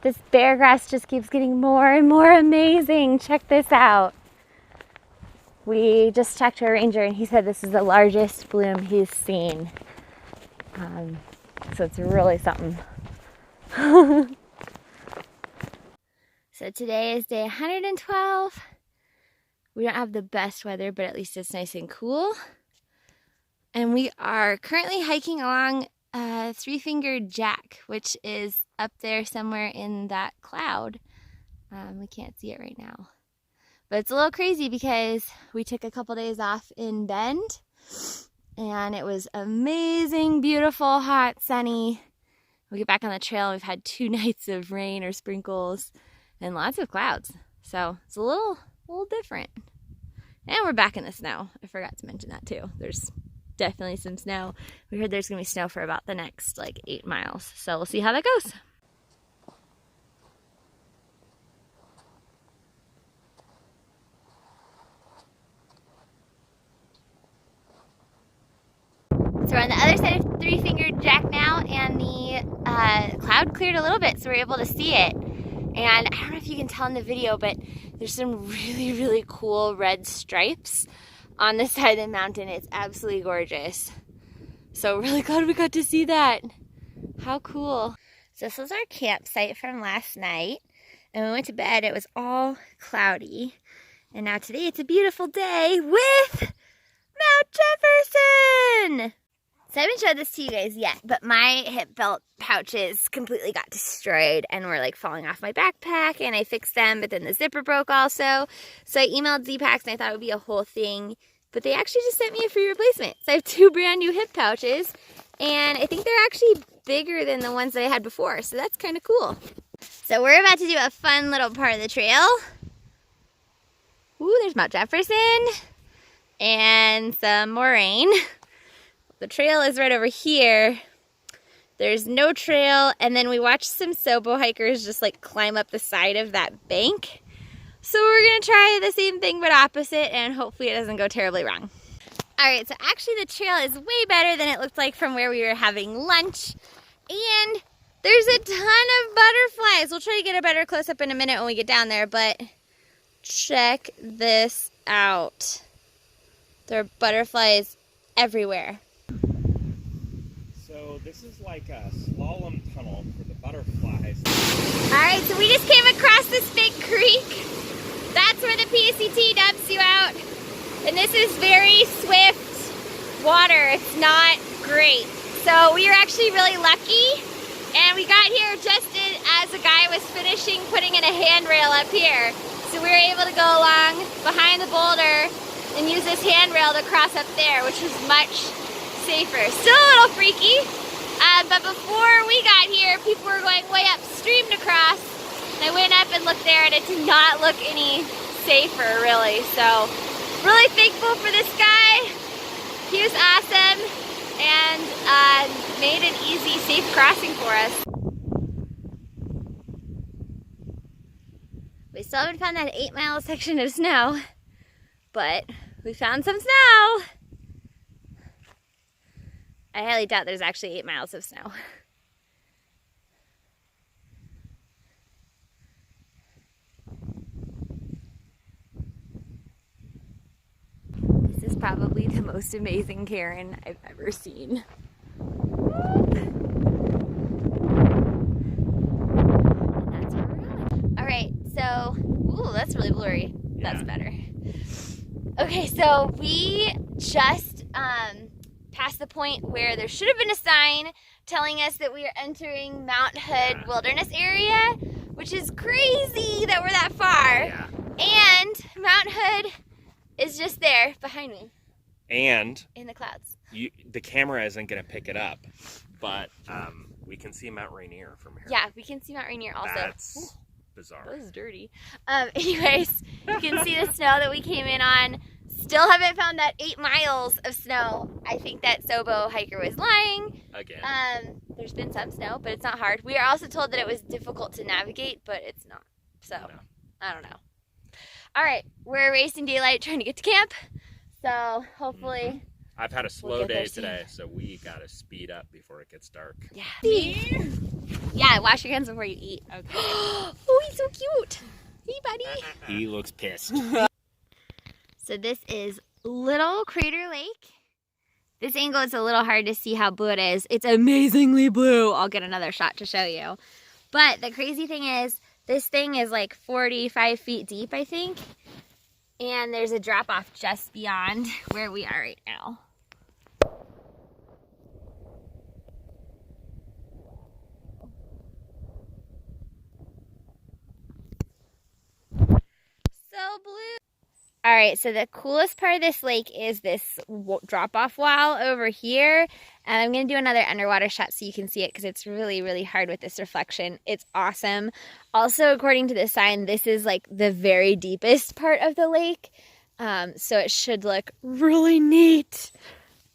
This bear grass just keeps getting more and more amazing. Check this out. We just talked to a ranger and he said this is the largest bloom he's seen. So it's really something. So today is day 112. We don't have the best weather, but at least it's nice and cool. And we are currently hiking along Three-Fingered Jack, which is up there somewhere in that cloud. We can't see it right now. But it's a little crazy because we took a couple days off in Bend and it was amazing, beautiful, hot, sunny. We get back on the trail, we've had 2 nights of rain or sprinkles and lots of clouds. So it's a little different. And we're back in the snow. I forgot to mention that too. There's definitely some snow. We heard there's gonna be snow for about the next 8 miles. So we'll see how that goes. So we're on the other side of Three-Fingered Jack now, and the cloud cleared a little bit, so we're able to see it. And I don't know if you can tell in the video, but there's some really, really cool red stripes on the side of the mountain. It's absolutely gorgeous. So really glad we got to see that. How cool. So this was our campsite from last night. And when we went to bed, it was all cloudy. And now today it's a beautiful day with Mount Jefferson! So I haven't showed this to you guys yet, but my hip belt pouches completely got destroyed and were falling off my backpack, and I fixed them, but then the zipper broke also. So I emailed Z-Packs and I thought it would be a whole thing, but they actually just sent me a free replacement. So I have 2 brand new hip pouches, and I think they're actually bigger than the ones that I had before, so that's kind of cool. So we're about to do a fun little part of the trail. Ooh, there's Mount Jefferson and some moraine. The trail is right over here. There's no trail, and then we watched some Sobo hikers just climb up the side of that bank. So we're gonna try the same thing but opposite, and hopefully it doesn't go terribly wrong. All right, so actually the trail is way better than it looked like from where we were having lunch. And there's a ton of butterflies. We'll try to get a better close-up in a minute when we get down there, but check this out. There are butterflies everywhere. So this is like a slalom tunnel for the butterflies. All right, so we just came across this big creek. That's where the PCT dumps you out. And this is very swift water. It's not great. So we were actually really lucky. And we got here just as a guy was finishing putting in a handrail up here. So we were able to go along behind the boulder and use this handrail to cross up there, which was much safer. Still a little freaky, but before we got here, people were going way upstream to cross, and I went up and looked there, and it did not look any safer, really. So, really thankful for this guy. He was awesome, and made an easy, safe crossing for us. We still haven't found that 8-mile section of snow, but we found some snow. I highly doubt there's actually 8 miles of snow. This is probably the most amazing cairn I've ever seen. And that's where we're going. All right, so, ooh, that's really blurry. Yeah. That's better. Okay, so we just past the point where there should have been a sign telling us that we are entering Mount Hood Wilderness Area, which is crazy that we're that far. Yeah. And Mount Hood is just there behind me. And in the clouds. The camera isn't going to pick it up, but we can see Mount Rainier from here. Yeah, we can see Mount Rainier also. That's bizarre. That was dirty. Anyways, you can see the snow that we came in on. Still haven't found that 8 miles of snow. I think that Sobo hiker was lying. Again. There's been some snow, but it's not hard. We are also told that it was difficult to navigate, but it's not. So, no. I don't know. All right, we're racing daylight trying to get to camp. So, hopefully I've had a slow get there day soon. today, so we gotta speed up before it gets dark. Yeah. Yeah, wash your hands before you eat. Okay. Oh, he's so cute. Hey, buddy. He looks pissed. So this is Little Crater Lake. This angle is a little hard to see how blue it is. It's amazingly blue. I'll get another shot to show you. But the crazy thing is, this thing is like 45 feet deep, I think. And there's a drop off just beyond where we are right now. So blue. All right, so the coolest part of this lake is this drop-off wall over here. And I'm gonna do another underwater shot so you can see it because it's really, really hard with this reflection. It's awesome. Also, according to the sign, this is like the very deepest part of the lake. So it should look really neat.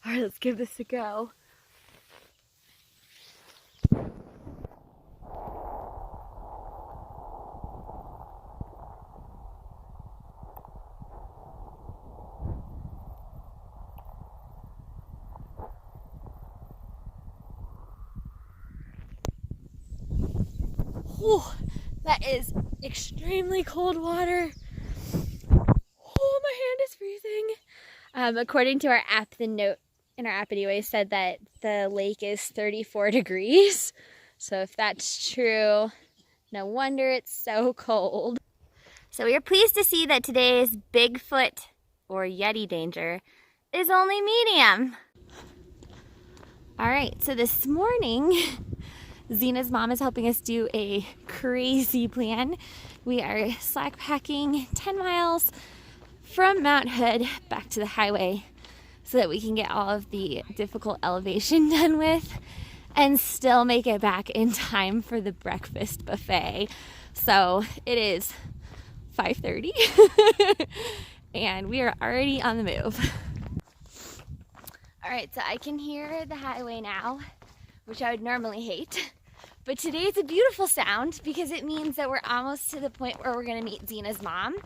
All right, let's give this a go. Whew, that is extremely cold water. Oh, my hand is freezing. According to our app, the note in our app anyway said that the lake is 34 degrees. So if that's true, no wonder it's so cold. So we are pleased to see that today's Bigfoot or Yeti danger is only medium. All right, so this morning, Zena's mom is helping us do a crazy plan. We are slack packing 10 miles from Mount Hood back to the highway so that we can get all of the difficult elevation done with and still make it back in time for the breakfast buffet. So it is 5:30 and we are already on the move. All right, so I can hear the highway now, which I would normally hate. But today it's a beautiful sound because it means that we're almost to the point where we're gonna meet Zena's mom.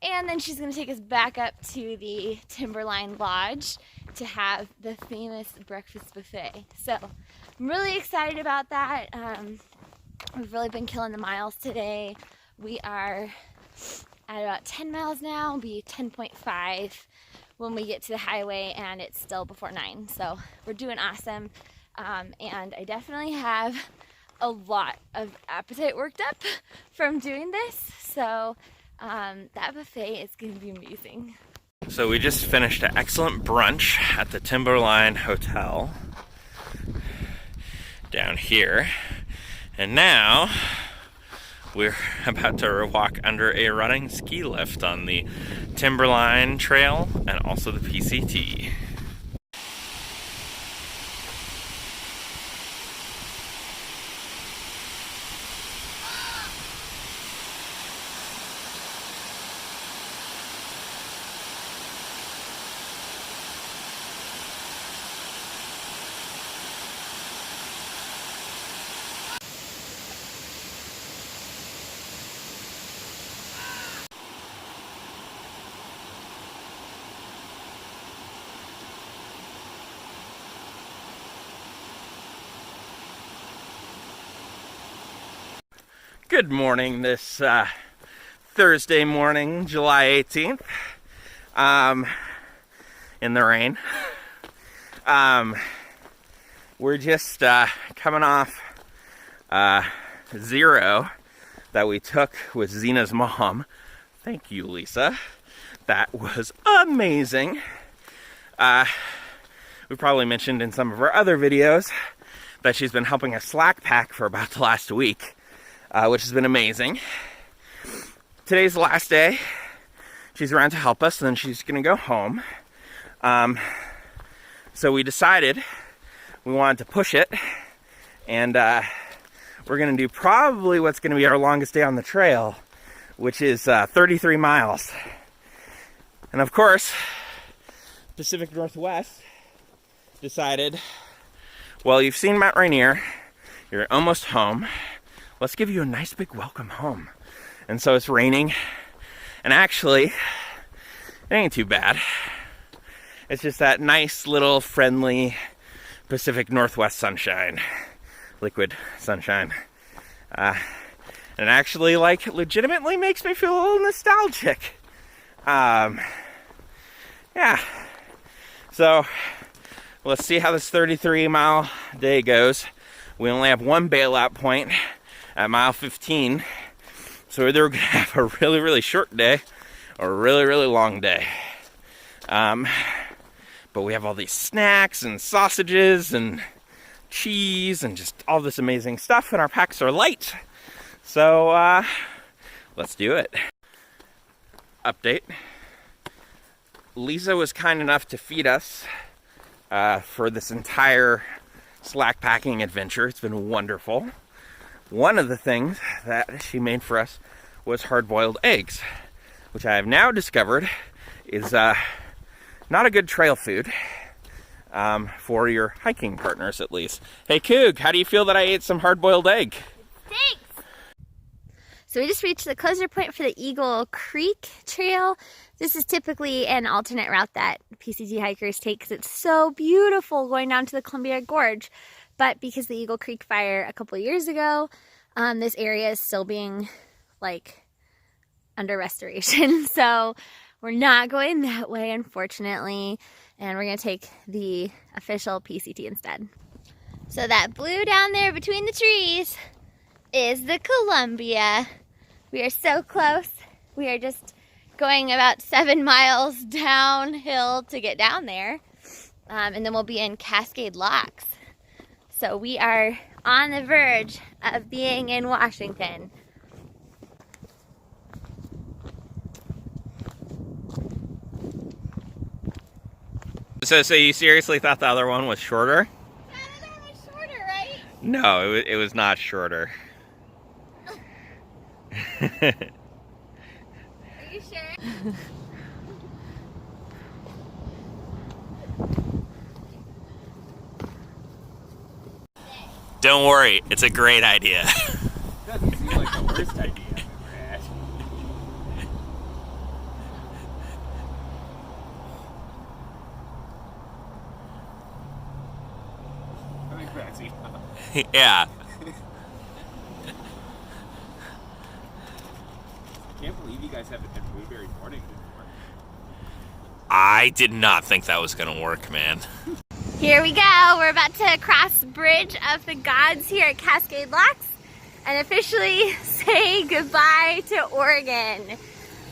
And then she's gonna take us back up to the Timberline Lodge to have the famous breakfast buffet. So I'm really excited about that. We've really been killing the miles today. We are at about 10 miles now, we'll be 10.5 when we get to the highway, and it's still before 9. So we're doing awesome. And I definitely have a lot of appetite worked up from doing this. So that buffet is gonna be amazing. So we just finished an excellent brunch at the Timberline Hotel down here. And now we're about to walk under a running ski lift on the Timberline Trail and also the PCT. Good morning this Thursday morning, July 18th, in the rain. We're just coming off Zero that we took with Zena's mom. Thank you, Lisa. That was amazing. We probably mentioned in some of our other videos that she's been helping us slack pack for about the last week. Which has been amazing. Today's the last day. She's around to help us, and then she's gonna go home. So we decided we wanted to push it, and we're gonna do probably what's gonna be our longest day on the trail, which is 33 miles. And of course, Pacific Northwest decided, well, you've seen Mount Rainier, you're almost home. Let's give you a nice big welcome home. And so it's raining, and actually, it ain't too bad. It's just that nice little friendly Pacific Northwest sunshine, liquid sunshine. And it actually, like, legitimately makes me feel a little nostalgic. Yeah. So, let's see how this 33-mile day goes. We only have one bailout point at mile 15. So either we're going to have a really, really short day or a really, really long day. But we have all these snacks and sausages and cheese and just all this amazing stuff, and our packs are light. So, let's do it. Update. Lisa was kind enough to feed us for this entire slack packing adventure. It's been wonderful. One of the things that she made for us was hard-boiled eggs, which I have now discovered is not a good trail food for your hiking partners, at least. Hey, Coog, how do you feel that I ate some hard-boiled egg? Thanks! So we just reached the closure point for the Eagle Creek Trail. This is typically an alternate route that PCT hikers take because it's so beautiful going down to the Columbia Gorge. But because the Eagle Creek fire a couple of years ago, this area is still being, like, under restoration. So we're not going that way, unfortunately. And we're going to take the official PCT instead. So that blue down there between the trees is the Columbia. We are so close. We are just going about 7 miles downhill to get down there. And then we'll be in Cascade Locks. So we are on the verge of being in Washington. So you seriously thought the other one was shorter? The other one was shorter, right? No, it was not shorter. Oh. Are you sure? Don't worry, it's a great idea. Doesn't seem like the worst idea I've ever had. I think that's enough. Yeah. I can't believe you guys haven't had blueberry morning before. I did not think that was gonna work, man. Here we go. We're about to cross Bridge of the Gods here at Cascade Locks and officially say goodbye to Oregon.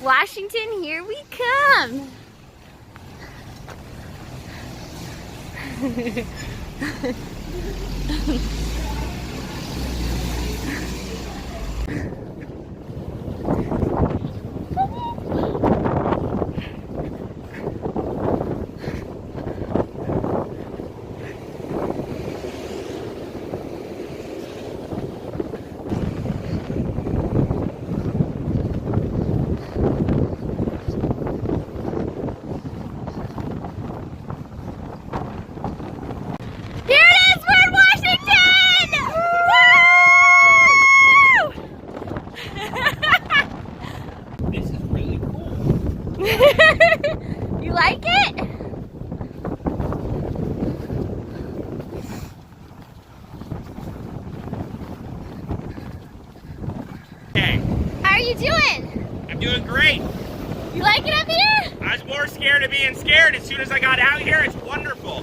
Washington, here we come. You like it? Hey, How are you doing? I'm doing great. You like it up here? I was more scared of being scared. As soon as I got out here, it's wonderful.